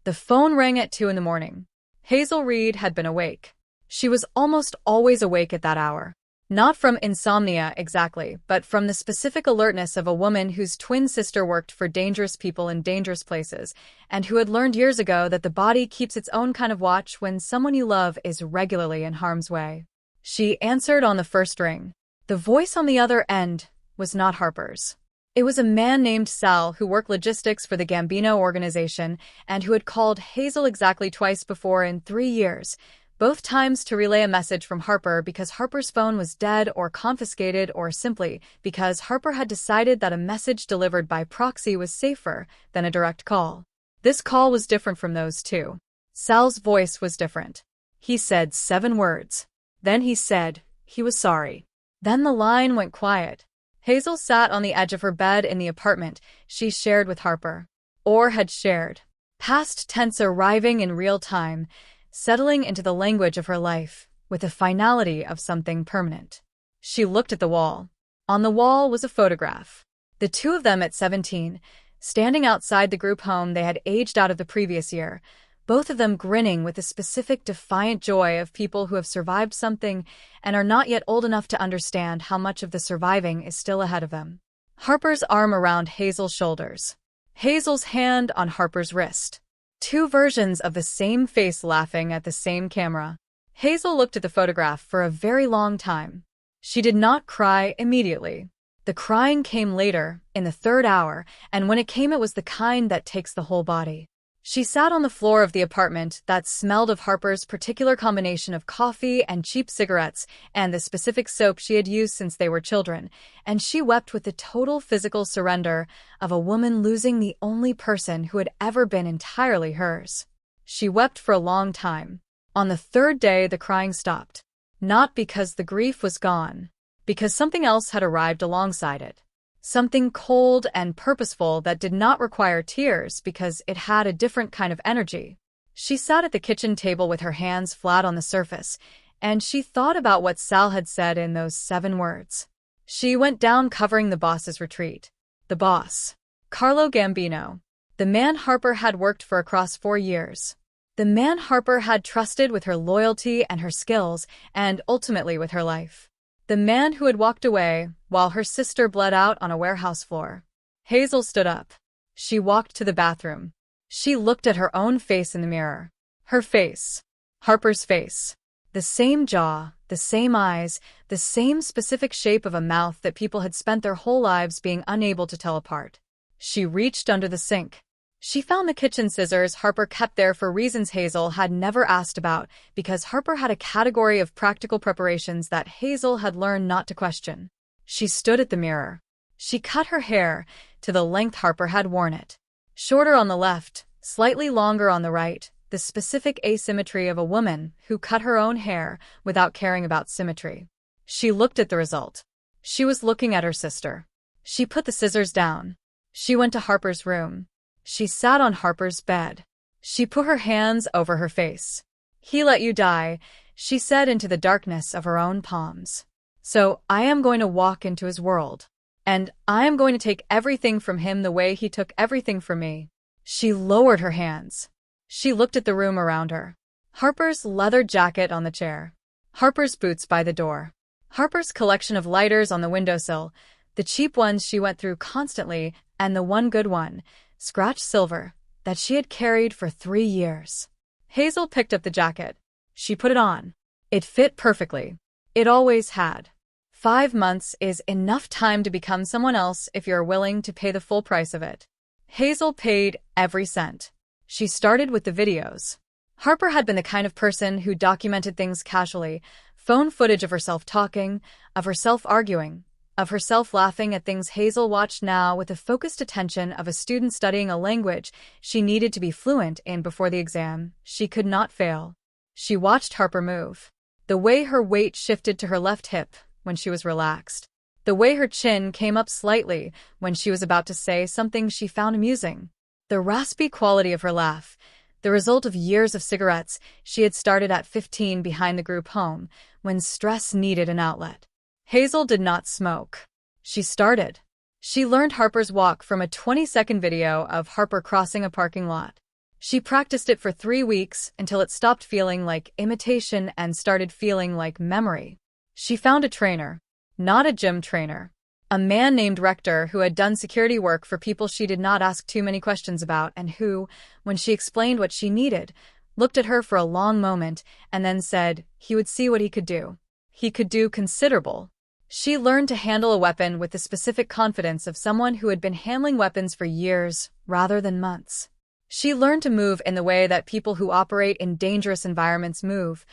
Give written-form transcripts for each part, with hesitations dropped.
The phone rang at 2 in the morning. Hazel Reed had been awake. She was almost always awake at that hour. Not from insomnia exactly, but from the specific alertness of a woman whose twin sister worked for dangerous people in dangerous places, and who had learned years ago that the body keeps its own kind of watch when someone you love is regularly in harm's way. She answered on the first ring. The voice on the other end was not Harper's. It was a man named Sal who worked logistics for the Gambino organization and who had called Hazel exactly twice before in 3 years, both times to relay a message from Harper because Harper's phone was dead or confiscated, or simply because Harper had decided that a message delivered by proxy was safer than a direct call. This call was different from those two. Sal's voice was different. He said 7 words. Then he said he was sorry. Then the line went quiet. Hazel sat on the edge of her bed in the apartment she shared with Harper. Or had shared. Past tense arriving in real time, settling into the language of her life, with the finality of something permanent. She looked at the wall. On the wall was a photograph. The two of them at 17, standing outside the group home they had aged out of the previous year, both of them grinning with the specific defiant joy of people who have survived something and are not yet old enough to understand how much of the surviving is still ahead of them. Harper's arm around Hazel's shoulders. Hazel's hand on Harper's wrist. 2 versions of the same face laughing at the same camera. Hazel looked at the photograph for a very long time. She did not cry immediately. The crying came later, in the 3rd hour, and when it came it was the kind that takes the whole body. She sat on the floor of the apartment that smelled of Harper's particular combination of coffee and cheap cigarettes and the specific soap she had used since they were children, and she wept with the total physical surrender of a woman losing the only person who had ever been entirely hers. She wept for a long time. On the 3rd day, the crying stopped. Not because the grief was gone, because something else had arrived alongside it. Something cold and purposeful that did not require tears because it had a different kind of energy. She sat at the kitchen table with her hands flat on the surface, and she thought about what Sal had said in those 7 words. She went down covering the boss's retreat. The boss. Carlo Gambino. The man Harper had worked for across 4 years. The man Harper had trusted with her loyalty and her skills, and ultimately with her life. The man who had walked away while her sister bled out on a warehouse floor. Hazel stood up. She walked to the bathroom. She looked at her own face in the mirror. Her face. Harper's face. The same jaw, the same eyes, the same specific shape of a mouth that people had spent their whole lives being unable to tell apart. She reached under the sink. She found the kitchen scissors Harper kept there for reasons Hazel had never asked about, because Harper had a category of practical preparations that Hazel had learned not to question. She stood at the mirror. She cut her hair to the length Harper had worn it. Shorter on the left, slightly longer on the right, the specific asymmetry of a woman who cut her own hair without caring about symmetry. She looked at the result. She was looking at her sister. She put the scissors down. She went to Harper's room. She sat on Harper's bed. She put her hands over her face. "He let you die," she said into the darkness of her own palms. "So I am going to walk into his world. And I am going to take everything from him the way he took everything from me." She lowered her hands. She looked at the room around her. Harper's leather jacket on the chair. Harper's boots by the door. Harper's collection of lighters on the windowsill, the cheap ones she went through constantly, and the one good one, scratched silver, that she had carried for 3 years. Hazel picked up the jacket. She put it on. It fit perfectly. It always had. 5 months is enough time to become someone else if you're willing to pay the full price of it. Hazel paid every cent. She started with the videos. Harper had been the kind of person who documented things casually, phone footage of herself talking, of herself arguing, of herself laughing at things. Hazel watched now with the focused attention of a student studying a language she needed to be fluent in before the exam. She could not fail. She watched Harper move. The way her weight shifted to her left hip when she was relaxed. The way her chin came up slightly when she was about to say something she found amusing. The raspy quality of her laugh, the result of years of cigarettes she had started at 15 behind the group home when stress needed an outlet. Hazel did not smoke. She started. She learned Harper's walk from a 20-second video of Harper crossing a parking lot. She practiced it for 3 weeks until it stopped feeling like imitation and started feeling like memory. She found a trainer, not a gym trainer, a man named Rector who had done security work for people she did not ask too many questions about and who, when she explained what she needed, looked at her for a long moment and then said he would see what he could do. He could do considerable. She learned to handle a weapon with the specific confidence of someone who had been handling weapons for years rather than months. She learned to move in the way that people who operate in dangerous environments move,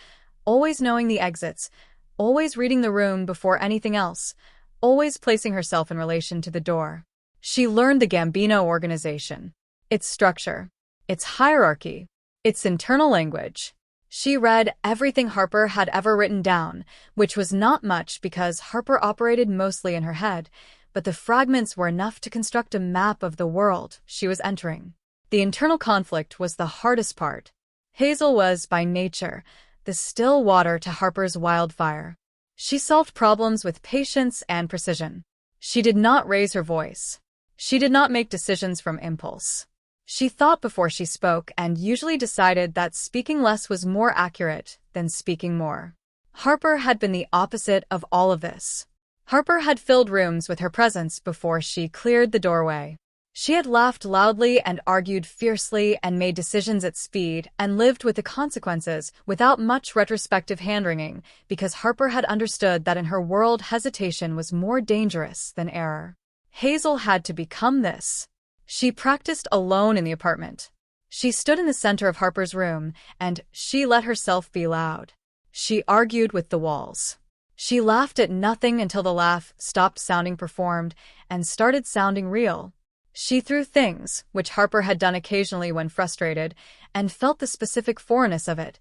always knowing the exits, always reading the room before anything else, always placing herself in relation to the door. She learned the Gambino organization, its structure, its hierarchy, its internal language. She read everything Harper had ever written down, which was not much because Harper operated mostly in her head, but the fragments were enough to construct a map of the world she was entering. The internal conflict was the hardest part. Hazel was, by nature, the still water to Harper's wildfire. She solved problems with patience and precision. She did not raise her voice. She did not make decisions from impulse. She thought before she spoke and usually decided that speaking less was more accurate than speaking more. Harper had been the opposite of all of this. Harper had filled rooms with her presence before she cleared the doorway. She had laughed loudly and argued fiercely and made decisions at speed and lived with the consequences without much retrospective hand-wringing because Harper had understood that in her world hesitation was more dangerous than error. Hazel had to become this. She practiced alone in the apartment. She stood in the center of Harper's room, and she let herself be loud. She argued with the walls. She laughed at nothing until the laugh stopped sounding performed and started sounding real. She threw things, which Harper had done occasionally when frustrated, and felt the specific foreignness of it,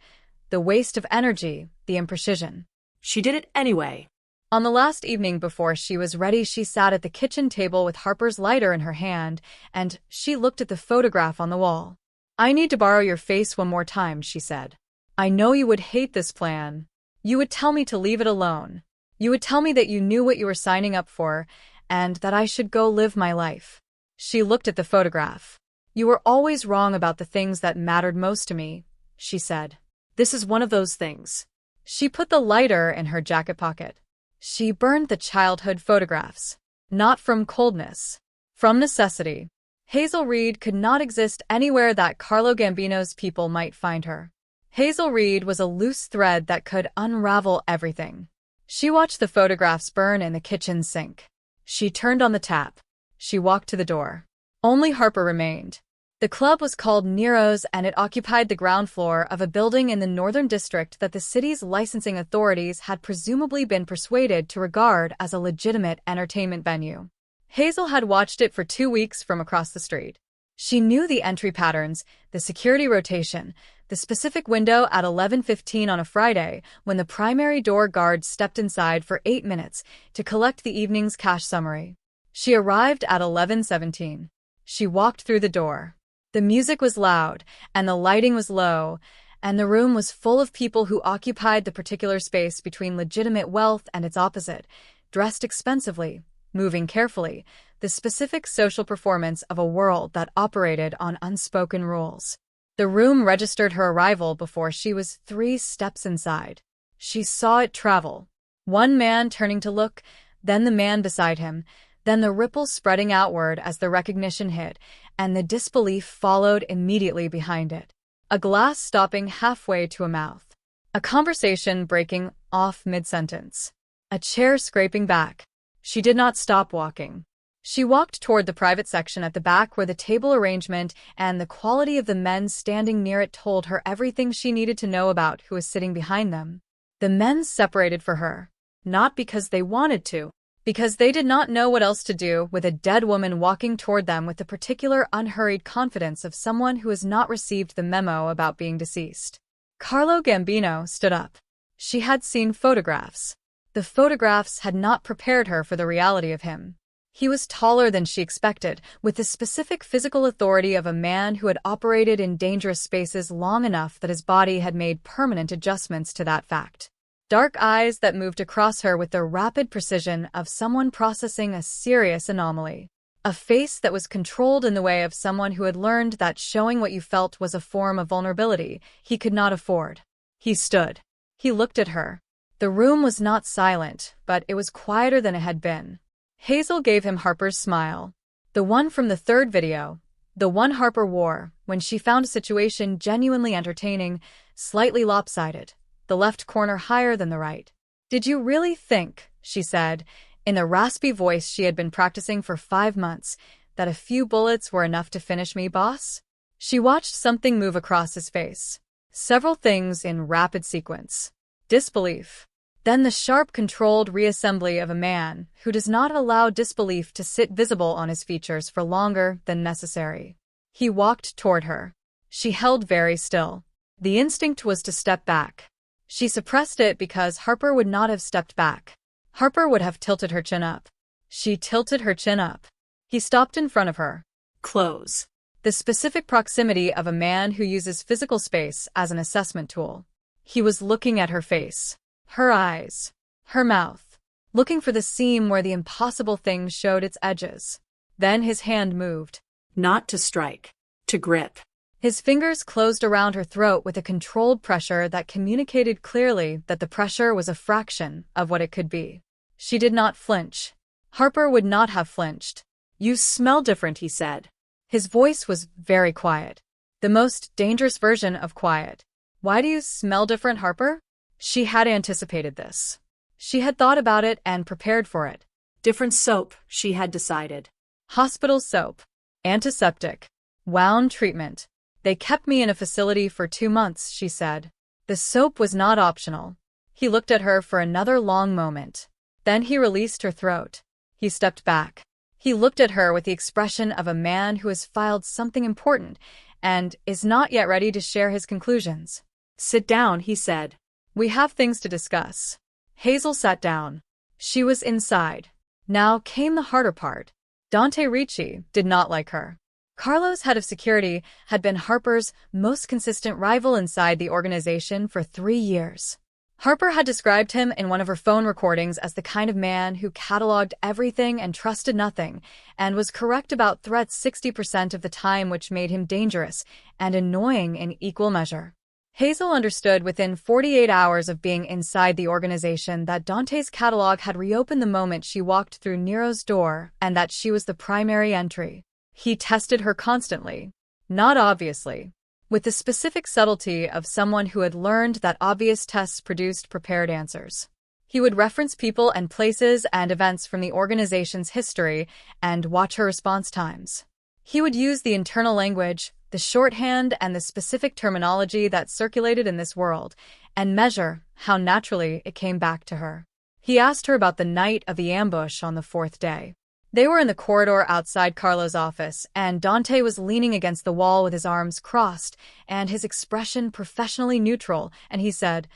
the waste of energy, the imprecision. She did it anyway. On the last evening before she was ready, she sat at the kitchen table with Harper's lighter in her hand, and she looked at the photograph on the wall. "I need to borrow your face one more time," she said. "I know you would hate this plan. You would tell me to leave it alone. You would tell me that you knew what you were signing up for, and that I should go live my life." She looked at the photograph. "You were always wrong about the things that mattered most to me," she said. This is one of those things. She put the lighter in her jacket pocket. She burned the childhood photographs. Not from coldness. From necessity. Hazel Reed could not exist anywhere that Carlo Gambino's people might find her. Hazel Reed was a loose thread that could unravel everything. She watched the photographs burn in the kitchen sink. She turned on the tap. She walked to the door. Only Harper remained. The club was called Nero's and it occupied the ground floor of a building in the northern district that the city's licensing authorities had presumably been persuaded to regard as a legitimate entertainment venue. Hazel had watched it for 2 weeks from across the street. She knew the entry patterns, the security rotation, the specific window at 11:15 on a Friday when the primary door guard stepped inside for 8 minutes to collect the evening's cash summary. She arrived at 11:17. She walked through the door. The music was loud, and the lighting was low, and the room was full of people who occupied the particular space between legitimate wealth and its opposite, dressed expensively, moving carefully, the specific social performance of a world that operated on unspoken rules. The room registered her arrival before she was 3 steps inside. She saw it travel. One man turning to look, then the man beside him, then the ripples spreading outward as the recognition hit, and the disbelief followed immediately behind it. A glass stopping halfway to a mouth. A conversation breaking off mid-sentence. A chair scraping back. She did not stop walking. She walked toward the private section at the back where the table arrangement and the quality of the men standing near it told her everything she needed to know about who was sitting behind them. The men separated for her. Not because they wanted to. Because they did not know what else to do with a dead woman walking toward them with the particular unhurried confidence of someone who has not received the memo about being deceased. Carlo Gambino stood up. She had seen photographs. The photographs had not prepared her for the reality of him. He was taller than she expected, with the specific physical authority of a man who had operated in dangerous spaces long enough that his body had made permanent adjustments to that fact. Dark eyes that moved across her with the rapid precision of someone processing a serious anomaly. A face that was controlled in the way of someone who had learned that showing what you felt was a form of vulnerability he could not afford. He stood. He looked at her. The room was not silent, but it was quieter than it had been. Hazel gave him Harper's smile. The one from the third video. The one Harper wore when she found a situation genuinely entertaining, slightly lopsided, the left corner higher than the right. "Did you really think," she said, in the raspy voice she had been practicing for 5 months, "that a few bullets were enough to finish me, boss?" She watched something move across his face. Several things in rapid sequence. Disbelief. Then the sharp, controlled reassembly of a man who does not allow disbelief to sit visible on his features for longer than necessary. He walked toward her. She held very still. The instinct was to step back. She suppressed it because Harper would not have stepped back. Harper would have tilted her chin up. She tilted her chin up. He stopped in front of her. Close. The specific proximity of a man who uses physical space as an assessment tool. He was looking at her face, her eyes, her mouth, looking for the seam where the impossible thing showed its edges. Then his hand moved. Not to strike. To grip. His fingers closed around her throat with a controlled pressure that communicated clearly that the pressure was a fraction of what it could be. She did not flinch. Harper would not have flinched. "You smell different," he said. His voice was very quiet. The most dangerous version of quiet. "Why do you smell different, Harper?" She had anticipated this. She had thought about it and prepared for it. Different soap, she had decided. Hospital soap. Antiseptic. Wound treatment. "They kept me in a facility for 2 months, she said. The soap was not optional. He looked at her for another long moment. Then he released her throat. He stepped back. He looked at her with the expression of a man who has filed something important and is not yet ready to share his conclusions. "Sit down," he said. "We have things to discuss." Hazel sat down. She was inside. Now came the harder part. Dante Ricci did not like her. Carlos, head of security, had been Harper's most consistent rival inside the organization for 3 years. Harper had described him in one of her phone recordings as the kind of man who cataloged everything and trusted nothing, and was correct about threats 60% of the time, which made him dangerous and annoying in equal measure. Hazel understood within 48 hours of being inside the organization that Dante's catalog had reopened the moment she walked through Nero's door and that she was the primary entry. He tested her constantly. Not obviously. With the specific subtlety of someone who had learned that obvious tests produced prepared answers. He would reference people and places and events from the organization's history and watch her response times. He would use the internal language, the shorthand, and the specific terminology that circulated in this world, and measure how naturally it came back to her. He asked her about the night of the ambush on the 4th day. They were in the corridor outside Carlo's office, and Dante was leaning against the wall with his arms crossed and his expression professionally neutral, and he said,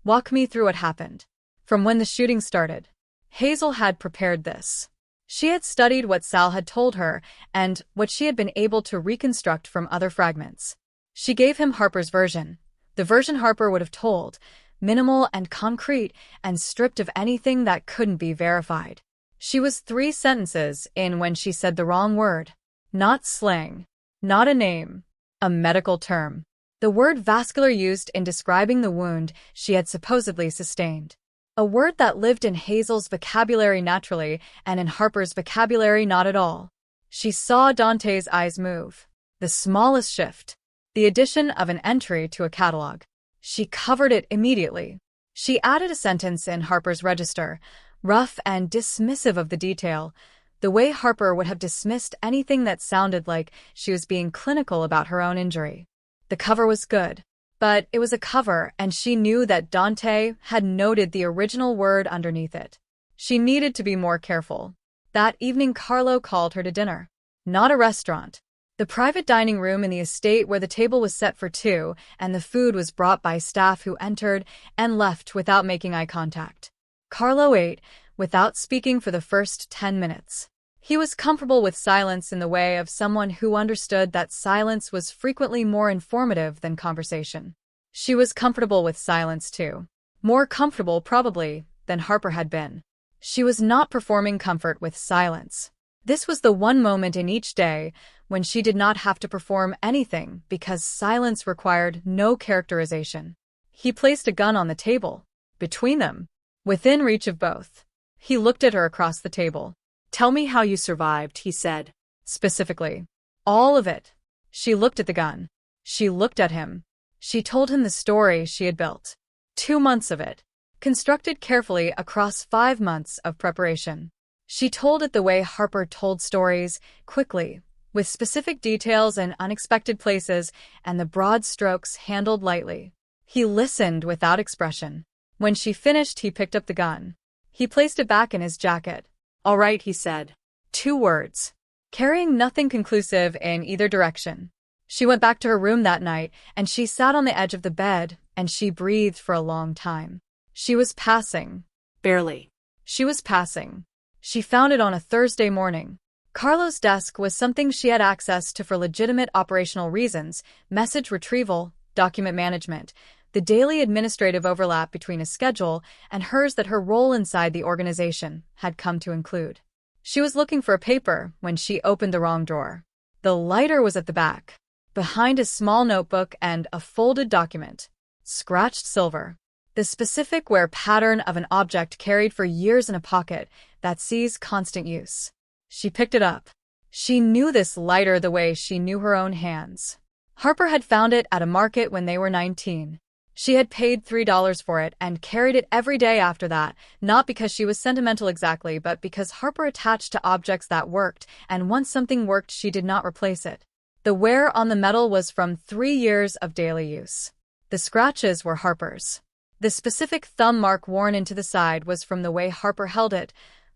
"Walk me through what happened. From when the shooting started." Hazel had prepared this. She had studied what Sal had told her and what she had been able to reconstruct from other fragments. She gave him Harper's version, the version Harper would have told, minimal and concrete and stripped of anything that couldn't be verified. She was 3 sentences in when she said the wrong word. Not slang. Not a name. A medical term. The word vascular used in describing the wound she had supposedly sustained. A word that lived in Hazel's vocabulary naturally and in Harper's vocabulary not at all. She saw Dante's eyes move. The smallest shift. The addition of an entry to a catalog. She covered it immediately. She added a sentence in Harper's register, rough and dismissive of the detail, the way Harper would have dismissed anything that sounded like she was being clinical about her own injury. The cover was good, but it was a cover, and she knew that Dante had noted the original word underneath it. She needed to be more careful. That evening Carlo called her to dinner. Not a restaurant. The private dining room in the estate where the table was set for 2 and the food was brought by staff who entered and left without making eye contact. Carlo ate, without speaking for the first 10 minutes. He was comfortable with silence in the way of someone who understood that silence was frequently more informative than conversation. She was comfortable with silence too. More comfortable, probably, than Harper had been. She was not performing comfort with silence. This was the one moment in each day when she did not have to perform anything because silence required no characterization. He placed a gun on the table, between them, within reach of both. He looked at her across the table. Tell me how you survived, he said. Specifically. All of it. She looked at the gun. She looked at him. She told him the story she had built. 2 months of it. Constructed carefully across 5 months of preparation. She told it the way Harper told stories, quickly, with specific details and unexpected places, and the broad strokes handled lightly. He listened without expression. When she finished, he picked up the gun. He placed it back in his jacket. All right, he said. 2 words. Carrying nothing conclusive in either direction. She went back to her room that night, and she sat on the edge of the bed, and she breathed for a long time. She was passing. Barely. She was passing. She found it on a Thursday morning. Carlo's desk was something she had access to for legitimate operational reasons: message retrieval, document management, the daily administrative overlap between his schedule and hers that her role inside the organization had come to include. She was looking for a paper when she opened the wrong drawer. The lighter was at the back, behind a small notebook and a folded document. Scratched silver. The specific wear pattern of an object carried for years in a pocket that sees constant use. She picked it up. She knew this lighter the way she knew her own hands. Harper had found it at a market when they were 19. She had paid $3 for it and carried it every day after that, not because she was sentimental exactly, but because Harper attached to objects that worked, and once something worked, she did not replace it. The wear on the metal was from 3 years of daily use. The scratches were Harper's. The specific thumb mark worn into the side was from the way Harper held it,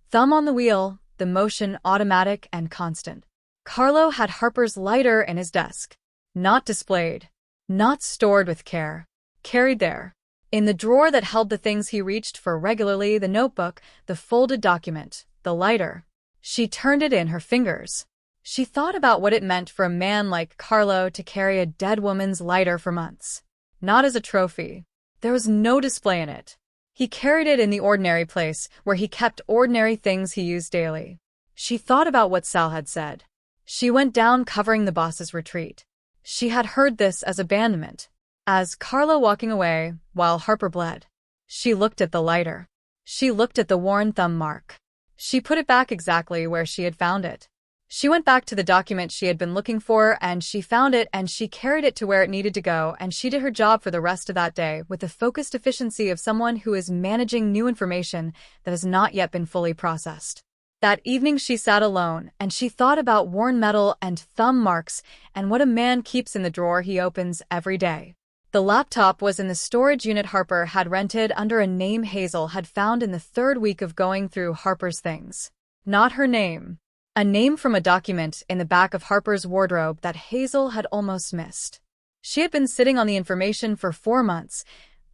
thumb on the wheel, the motion automatic and constant. Carlo had Harper's lighter in his desk. Not displayed. Not stored with care. Carried there. In the drawer that held the things he reached for regularly: the notebook, the folded document, the lighter. She turned it in her fingers. She thought about what it meant for a man like Carlo to carry a dead woman's lighter for months. Not as a trophy. There was no display in it. He carried it in the ordinary place, where he kept ordinary things he used daily. She thought about what Sal had said. She went down covering the boss's retreat. She had heard this as abandonment, as Carlo walking away while Harper bled. She looked at the lighter. She looked at the worn thumb mark. She put it back exactly where she had found it. She went back to the document she had been looking for, and she found it, and she carried it to where it needed to go, and she did her job for the rest of that day with the focused efficiency of someone who is managing new information that has not yet been fully processed. That evening she sat alone, and she thought about worn metal and thumb marks and what a man keeps in the drawer he opens every day. The laptop was in the storage unit Harper had rented under a name Hazel had found in the 3rd week of going through Harper's things. Not her name. A name from a document in the back of Harper's wardrobe that Hazel had almost missed. She had been sitting on the information for 4 months,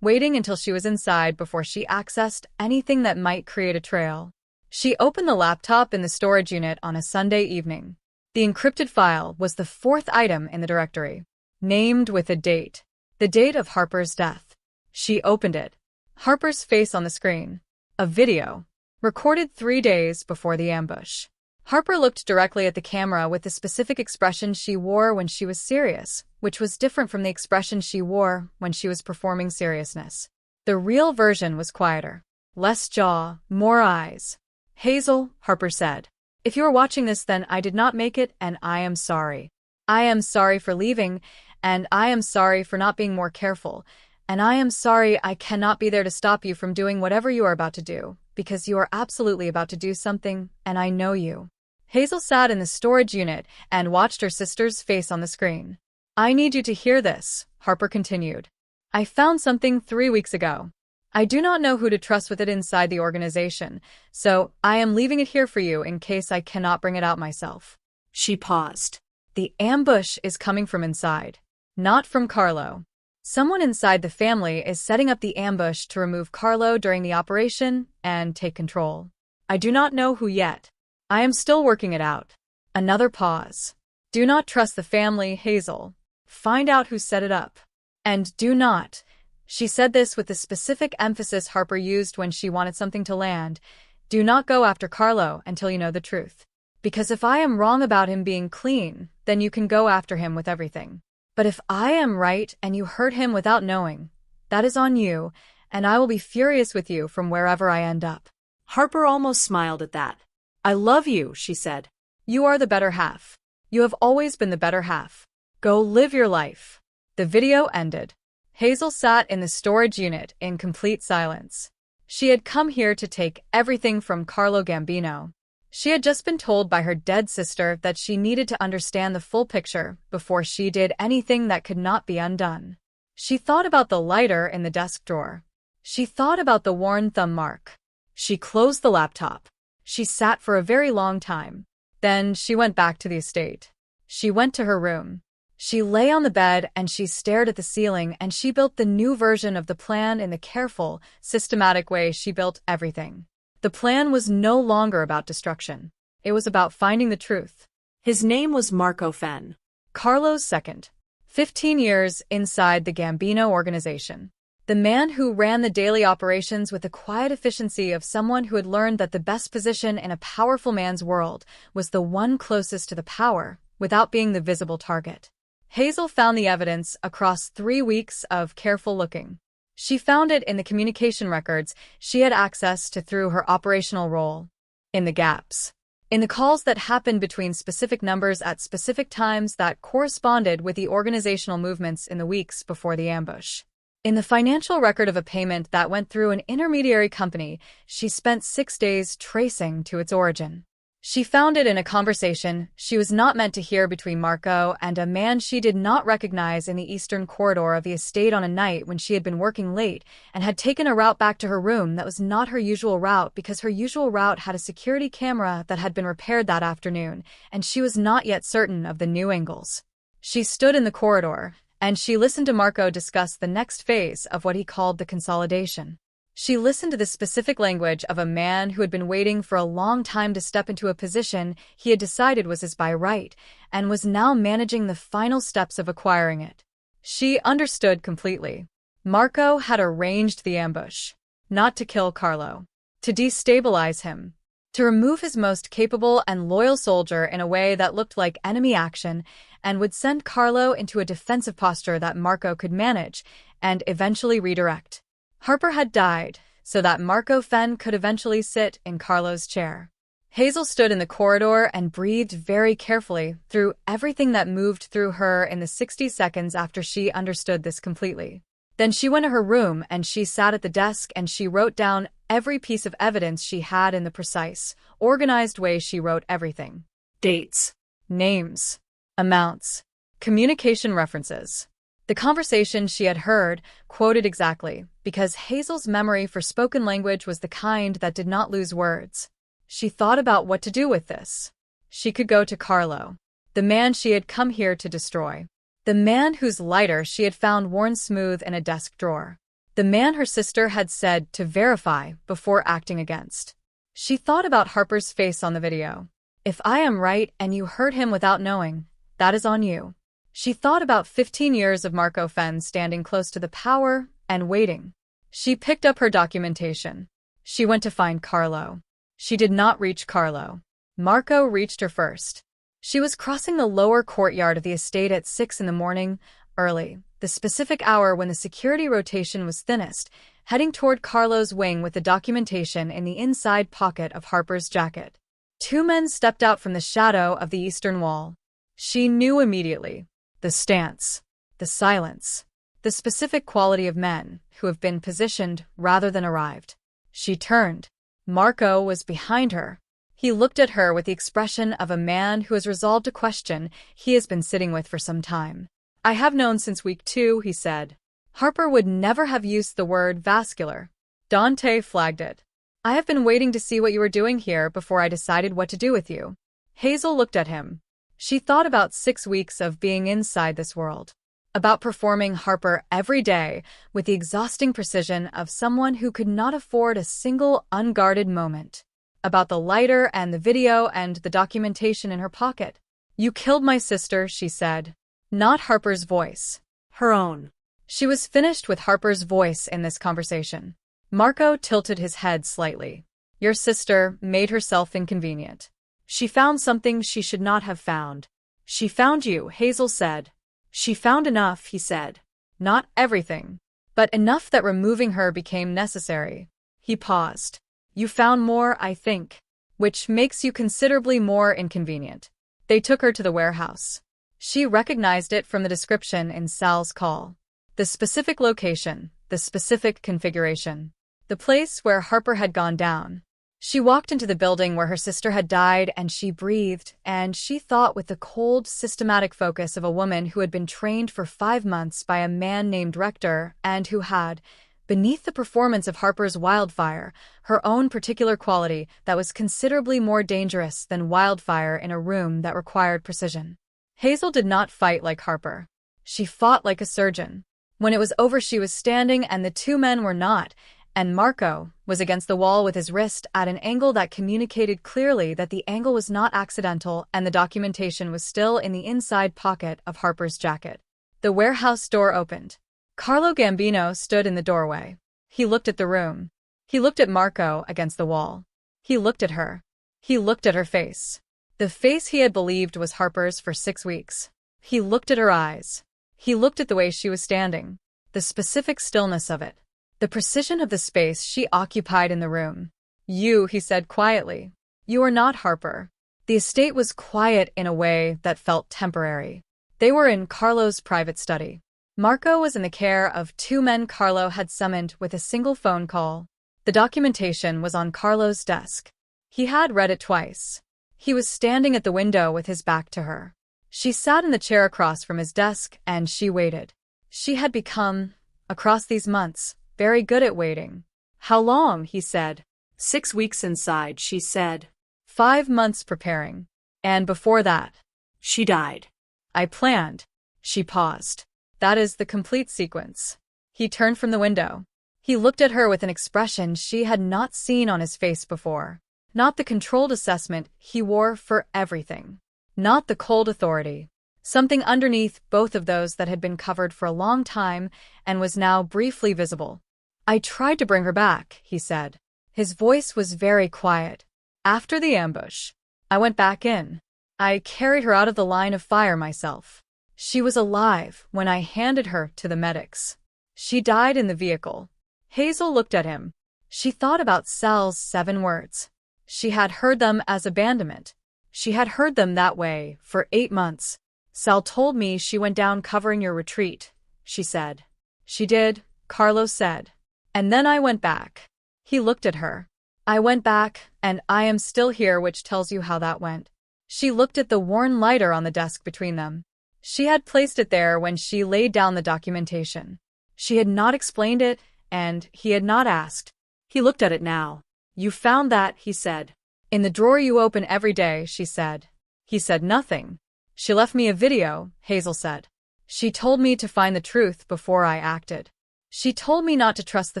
waiting until she was inside before she accessed anything that might create a trail. She opened the laptop in the storage unit on a Sunday evening. The encrypted file was the 4th item in the directory, named with a date. The date of Harper's death. She opened it. Harper's face on the screen. A video. Recorded 3 days before the ambush. Harper looked directly at the camera with the specific expression she wore when she was serious, which was different from the expression she wore when she was performing seriousness. The real version was quieter. Less jaw, more eyes. Hazel, Harper said. If you are watching this, then I did not make it, and I am sorry. I am sorry for leaving, and I am sorry for not being more careful, and I am sorry I cannot be there to stop you from doing whatever you are about to do, because you are absolutely about to do something, and I know you. Hazel sat in the storage unit and watched her sister's face on the screen. I need you to hear this, Harper continued. I found something 3 weeks ago. I do not know who to trust with it inside the organization, so I am leaving it here for you in case I cannot bring it out myself. She paused. The ambush is coming from inside, not from Carlo. Someone inside the family is setting up the ambush to remove Carlo during the operation and take control. I do not know who yet. I am still working it out. Another pause. Do not trust the family, Hazel. Find out who set it up. And do not. She said this with the specific emphasis Harper used when she wanted something to land. Do not go after Carlo until you know the truth. Because if I am wrong about him being clean, then you can go after him with everything. But if I am right and you hurt him without knowing, that is on you, and I will be furious with you from wherever I end up." Harper almost smiled at that. "I love you," she said. "You are the better half. You have always been the better half. Go live your life." The video ended. Hazel sat in the storage unit in complete silence. She had come here to take everything from Carlo Gambino. She had just been told by her dead sister that she needed to understand the full picture before she did anything that could not be undone. She thought about the lighter in the desk drawer. She thought about the worn thumb mark. She closed the laptop. She sat for a very long time. Then she went back to the estate. She went to her room. She lay on the bed and she stared at the ceiling, and she built the new version of the plan in the careful, systematic way she built everything. The plan was no longer about destruction. It was about finding the truth. His name was Marco Fenn. Carlo's second. 15 years inside the Gambino organization. The man who ran the daily operations with the quiet efficiency of someone who had learned that the best position in a powerful man's world was the one closest to the power, without being the visible target. Hazel found the evidence across 3 weeks of careful looking. She found it in the communication records she had access to through her operational role, in the gaps, in the calls that happened between specific numbers at specific times that corresponded with the organizational movements in the weeks before the ambush. In the financial record of a payment that went through an intermediary company she spent 6 days tracing to its origin. She found it in a conversation she was not meant to hear between Marco and a man she did not recognize in the eastern corridor of the estate on a night when she had been working late and had taken a route back to her room that was not her usual route because her usual route had a security camera that had been repaired that afternoon, and she was not yet certain of the new angles. She stood in the corridor, and she listened to Marco discuss the next phase of what he called the consolidation. She listened to the specific language of a man who had been waiting for a long time to step into a position he had decided was his by right, and was now managing the final steps of acquiring it. She understood completely. Marco had arranged the ambush, not to kill Carlo, to destabilize him, to remove his most capable and loyal soldier in a way that looked like enemy action and would send Carlo into a defensive posture that Marco could manage and eventually redirect. Harper had died, so that Marco Fenn could eventually sit in Carlo's chair. Hazel stood in the corridor and breathed very carefully through everything that moved through her in the 60 seconds after she understood this completely. Then she went to her room and she sat at the desk and she wrote down every piece of evidence she had in the precise, organized way she wrote everything. Dates, names, amounts, communication references. The conversation she had heard, quoted exactly, because Hazel's memory for spoken language was the kind that did not lose words. She thought about what to do with this. She could go to Carlo, the man she had come here to destroy. The man whose lighter she had found worn smooth in a desk drawer. The man her sister had said to verify before acting against. She thought about Harper's face on the video. If I am right and you hurt him without knowing, that is on you. She thought about 15 years of Marco Fenn standing close to the power and waiting. She picked up her documentation. She went to find Carlo. She did not reach Carlo. Marco reached her first. She was crossing the lower courtyard of the estate at 6 in the morning, early, the specific hour when the security rotation was thinnest, heading toward Carlo's wing with the documentation in the inside pocket of Harper's jacket. 2 men stepped out from the shadow of the eastern wall. She knew immediately. The stance, the silence, the specific quality of men who have been positioned rather than arrived. She turned. Marco was behind her. He looked at her with the expression of a man who has resolved a question he has been sitting with for some time. I have known since week 2, he said. Harper would never have used the word vascular. Dante flagged it. I have been waiting to see what you were doing here before I decided what to do with you. Hazel looked at him. She thought about 6 weeks of being inside this world, about performing Harper every day with the exhausting precision of someone who could not afford a single unguarded moment, about the lighter and the video and the documentation in her pocket. You killed my sister, she said. Not Harper's voice. Her own. She was finished with Harper's voice in this conversation. Marco tilted his head slightly. Your sister made herself inconvenient. She found something she should not have found. She found you, Hazel said. She found enough, he said. Not everything, but enough that removing her became necessary. He paused. You found more, I think, which makes you considerably more inconvenient. They took her to the warehouse. She recognized it from the description in Sal's call. The specific location, the specific configuration. The place where Harper had gone down. She walked into the building where her sister had died, and she breathed, and she thought with the cold, systematic focus of a woman who had been trained for 5 months by a man named Rector and who had, beneath the performance of Harper's wildfire, her own particular quality that was considerably more dangerous than wildfire in a room that required precision. Hazel did not fight like Harper. She fought like a surgeon. When it was over, she was standing and the two men were not, and Marco was against the wall with his wrist at an angle that communicated clearly that the angle was not accidental and the documentation was still in the inside pocket of Harper's jacket. The warehouse door opened. Carlo Gambino stood in the doorway. He looked at the room. He looked at Marco against the wall. He looked at her. He looked at her face. The face he had believed was Harper's for 6 weeks. He looked at her eyes. He looked at the way she was standing. The specific stillness of it. The precision of the space she occupied in the room. You, he said quietly. You are not Harper. The estate was quiet in a way that felt temporary. They were in Carlo's private study. Marco was in the care of 2 men Carlo had summoned with a single phone call. The documentation was on Carlo's desk. He had read it twice. He was standing at the window with his back to her. She sat in the chair across from his desk and she waited. She had become, across these months, very good at waiting. How long, he said. 6 weeks inside, she said. 5 months preparing. And before that, she died. I planned. She paused. That is the complete sequence. He turned from the window. He looked at her with an expression she had not seen on his face before. Not the controlled assessment he wore for everything. Not the cold authority. Something underneath both of those that had been covered for a long time and was now briefly visible. I tried to bring her back, he said. His voice was very quiet. After the ambush, I went back in. I carried her out of the line of fire myself. She was alive when I handed her to the medics. She died in the vehicle. Hazel looked at him. She thought about Sal's 7 words. She had heard them as abandonment. She had heard them that way for 8 months. Sal told me she went down covering your retreat, she said. She did, Carlos said. And then I went back. He looked at her. I went back, and I am still here, which tells you how that went. She looked at the worn lighter on the desk between them. She had placed it there when she laid down the documentation. She had not explained it, and he had not asked. He looked at it now. You found that, he said. In the drawer you open every day, she said. He said nothing. She left me a video, Hazel said. She told me to find the truth before I acted. She told me not to trust the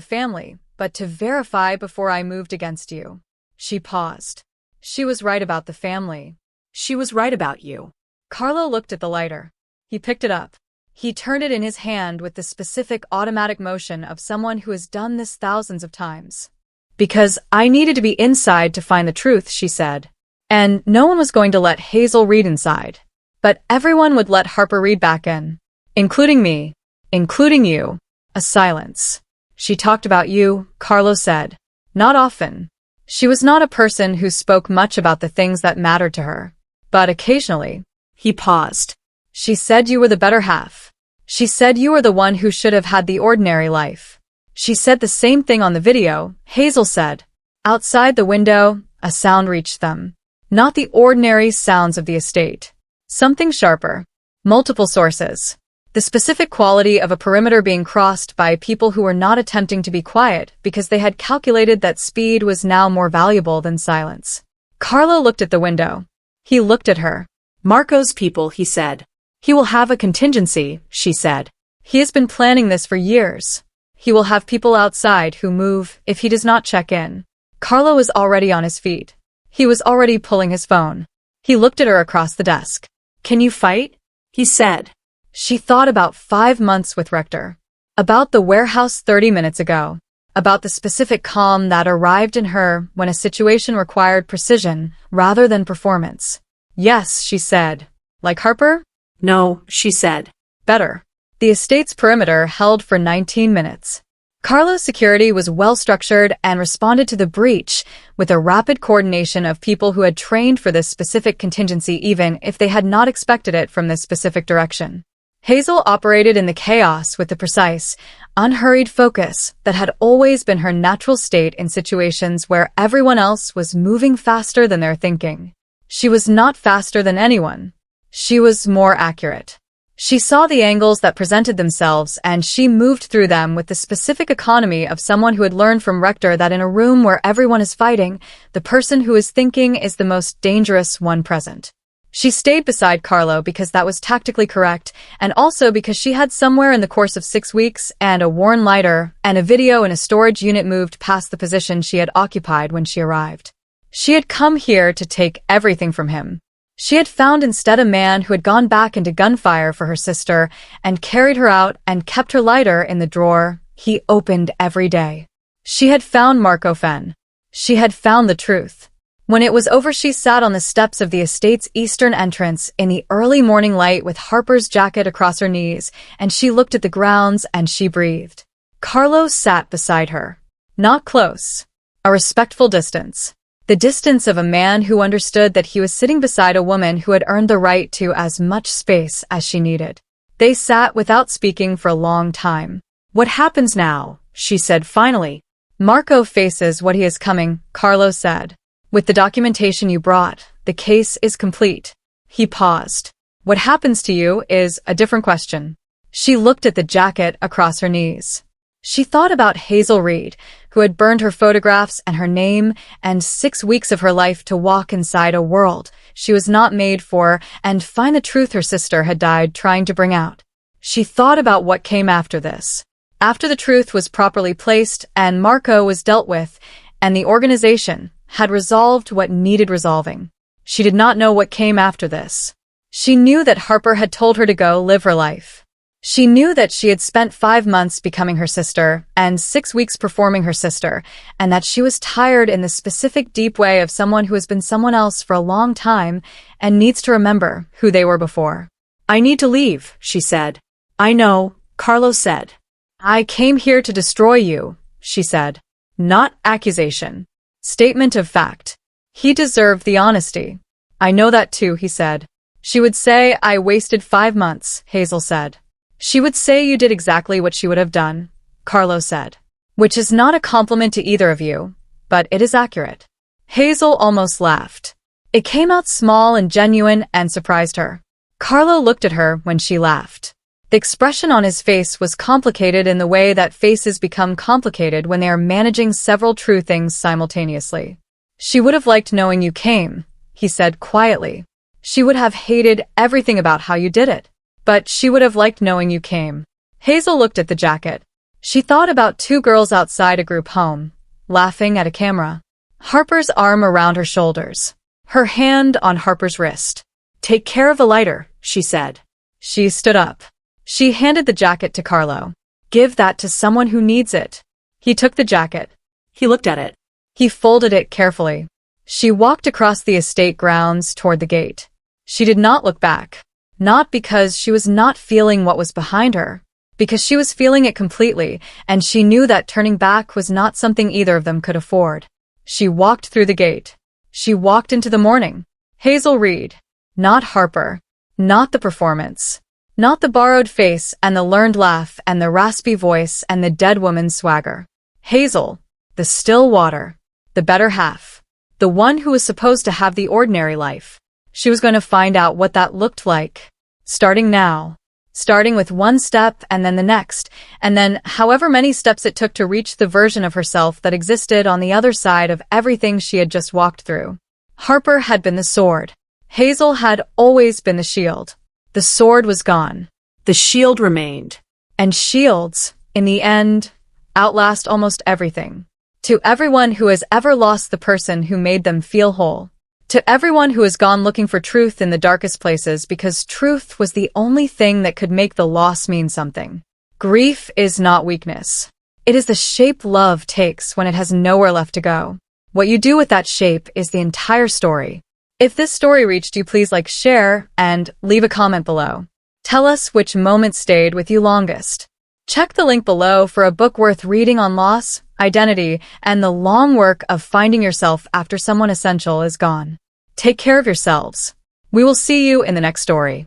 family, but to verify before I moved against you. She paused. She was right about the family. She was right about you. Carlo looked at the lighter. He picked it up. He turned it in his hand with the specific automatic motion of someone who has done this thousands of times. Because I needed to be inside to find the truth, she said. And no one was going to let Hazel read inside. But everyone would let Harper read back in. Including me. Including you. A silence. She talked about you, Carlo said. Not often. She was not a person who spoke much about the things that mattered to her. But occasionally. He paused. She said you were the better half. She said you were the one who should have had the ordinary life. She said the same thing on the video, Hazel said. Outside the window, a sound reached them. Not the ordinary sounds of the estate. Something sharper. Multiple sources. The specific quality of a perimeter being crossed by people who were not attempting to be quiet because they had calculated that speed was now more valuable than silence. Carlo looked at the window. He looked at her. Marco's people, he said. He will have a contingency, she said. He has been planning this for years. He will have people outside who move if he does not check in. Carlo was already on his feet. He was already pulling his phone. He looked at her across the desk. Can you fight? He said. She thought about 5 months with Rector. About the warehouse 30 minutes ago. about the specific calm that arrived in her when a situation required precision rather than performance. Yes, she said. Like Harper? No, she said. Better. The estate's perimeter held for 19 minutes. Carlo's security was well-structured and responded to the breach with a rapid coordination of people who had trained for this specific contingency even if they had not expected it from this specific direction. Hazel operated in the chaos with the precise, unhurried focus that had always been her natural state in situations where everyone else was moving faster than their thinking. She was not faster than anyone. She was more accurate. She saw the angles that presented themselves and she moved through them with the specific economy of someone who had learned from Rector that in a room where everyone is fighting, the person who is thinking is the most dangerous one present. She stayed beside Carlo because that was tactically correct, and also because she had somewhere in the course of 6 weeks and a worn lighter and a video in a storage unit moved past the position she had occupied when she arrived. She had come here to take everything from him. She had found instead a man who had gone back into gunfire for her sister and carried her out and kept her lighter in the drawer he opened every day. She had found Marco Fenn. She had found the truth. When it was over, she sat on the steps of the estate's eastern entrance in the early morning light with Harper's jacket across her knees, and she looked at the grounds and she breathed. Carlo sat beside her. Not close. A respectful distance. The distance of a man who understood that he was sitting beside a woman who had earned the right to as much space as she needed. They sat without speaking for a long time. What happens now? She said finally. Marco faces what he is coming, Carlo said. With the documentation you brought, the case is complete. He paused. What happens to you is a different question. She looked at the jacket across her knees. She thought about Hazel Reed, who had burned her photographs and her name and 6 weeks of her life to walk inside a world she was not made for and find the truth her sister had died trying to bring out. She thought about what came after this. After the truth was properly placed and Marco was dealt with, and the organization had resolved what needed resolving. She did not know what came after this. She knew that Harper had told her to go live her life. She knew that she had spent 5 months becoming her sister and 6 weeks performing her sister, and that she was tired in the specific deep way of someone who has been someone else for a long time and needs to remember who they were before. I need to leave, she said. I know, Carlos said. I came here to destroy you, she said. Not accusation. Statement of fact. He deserved the honesty. I know that too, he said. She would say I wasted 5 months, Hazel said. She would say you did exactly what she would have done, Carlo said. Which is not a compliment to either of you, but it is accurate. Hazel almost laughed. It came out small and genuine and surprised her. Carlo looked at her when she laughed. The expression on his face was complicated in the way that faces become complicated when they are managing several true things simultaneously. She would have liked knowing you came, he said quietly. She would have hated everything about how you did it. But she would have liked knowing you came. Hazel looked at the jacket. She thought about 2 girls outside a group home, laughing at a camera. Harper's arm around her shoulders. Her hand on Harper's wrist. Take care of the lighter, she said. She stood up. She handed the jacket to Carlo. Give that to someone who needs it. He took the jacket. He looked at it. He folded it carefully. She walked across the estate grounds toward the gate. She did not look back. Not because she was not feeling what was behind her, because she was feeling it completely, and she knew that turning back was not something either of them could afford. She walked through the gate. She walked into the morning. Hazel Reed. Not Harper. Not the performance. Not the borrowed face and the learned laugh and the raspy voice and the dead woman's swagger. Hazel. The still water. The better half. The one who was supposed to have the ordinary life. She was going to find out what that looked like. Starting now. Starting with 1 step and then the next, and then however many steps it took to reach the version of herself that existed on the other side of everything she had just walked through. Harper had been the sword. Hazel had always been the shield. The sword was gone. The shield remained. And shields, in the end, outlast almost everything. To everyone who has ever lost the person who made them feel whole. To everyone who has gone looking for truth in the darkest places because truth was the only thing that could make the loss mean something. Grief is not weakness. It is the shape love takes when it has nowhere left to go. What you do with that shape is the entire story. If this story reached you, please like, share, and leave a comment below. Tell us which moment stayed with you longest. Check the link below for a book worth reading on loss, identity, and the long work of finding yourself after someone essential is gone. Take care of yourselves. We will see you in the next story.